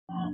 Hello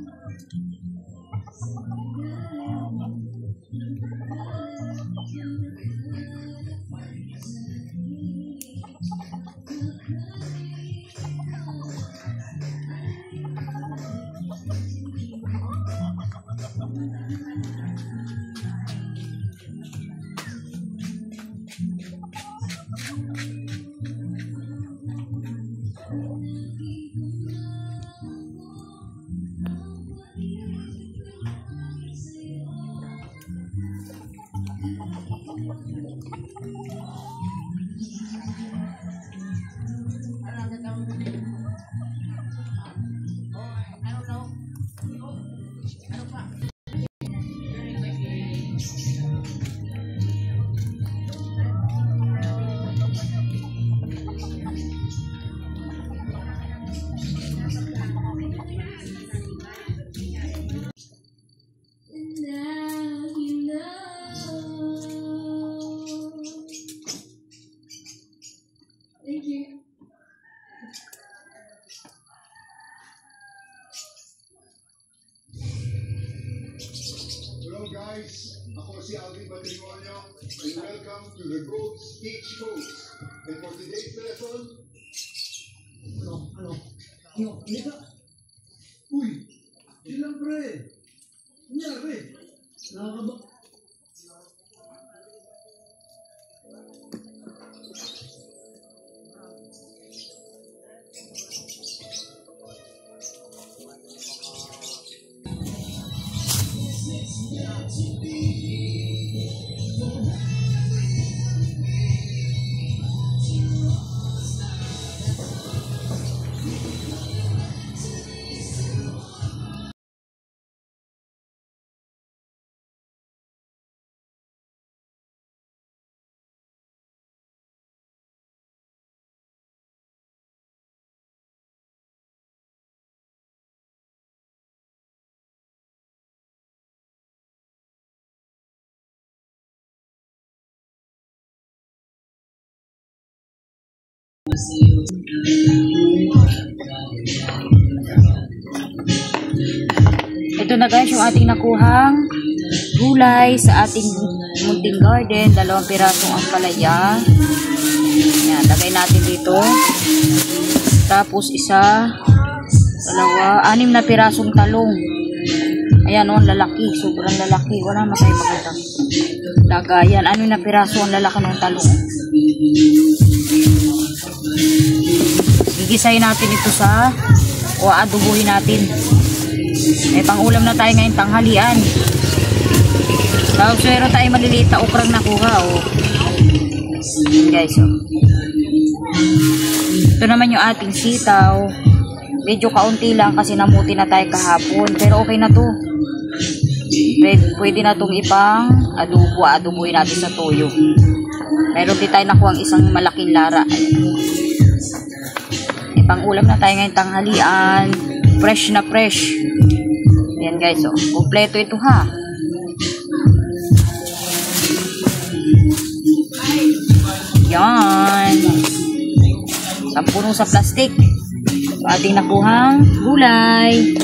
guys, ako si Alvin Patrimonio and welcome to the Gold Speech Coach. And for today's lesson... Ano? Hindi ka? Uy! Hindi lang pre! Nangyari! Nakakaba... Ito na guys yung ating nakuhang gulay sa ating munting garden. 2 pirasong ampalaya. Yan, lagay natin dito. Tapos 1, 2, 6 na pirasong talong. Ayan o, lalaki. Sobrang lalaki. Wala naman tayo makitang lagayan. 6 na piraso ang lalaki ng talong. Gigisayin natin ito o adubuhin natin. May pang-ulam na tayo ngayong tanghalian. Tapos meron tayo maliliit na ukrang nakuha. Yan guys. Ito naman yung ating sitaw. Medyo kaunti lang kasi namuti na tayo kahapon. Pero okay na to. Pwede na itong ipang adubuhin natin sa toyo. Meron din tayo nakuha isang malaking lara. May pang-ulam na tayo ngayong tanghalian. Fresh na fresh. Ayan guys, kompleto ito ha. Yan. Sampuno sa plastic. Ating nakuhang gulay.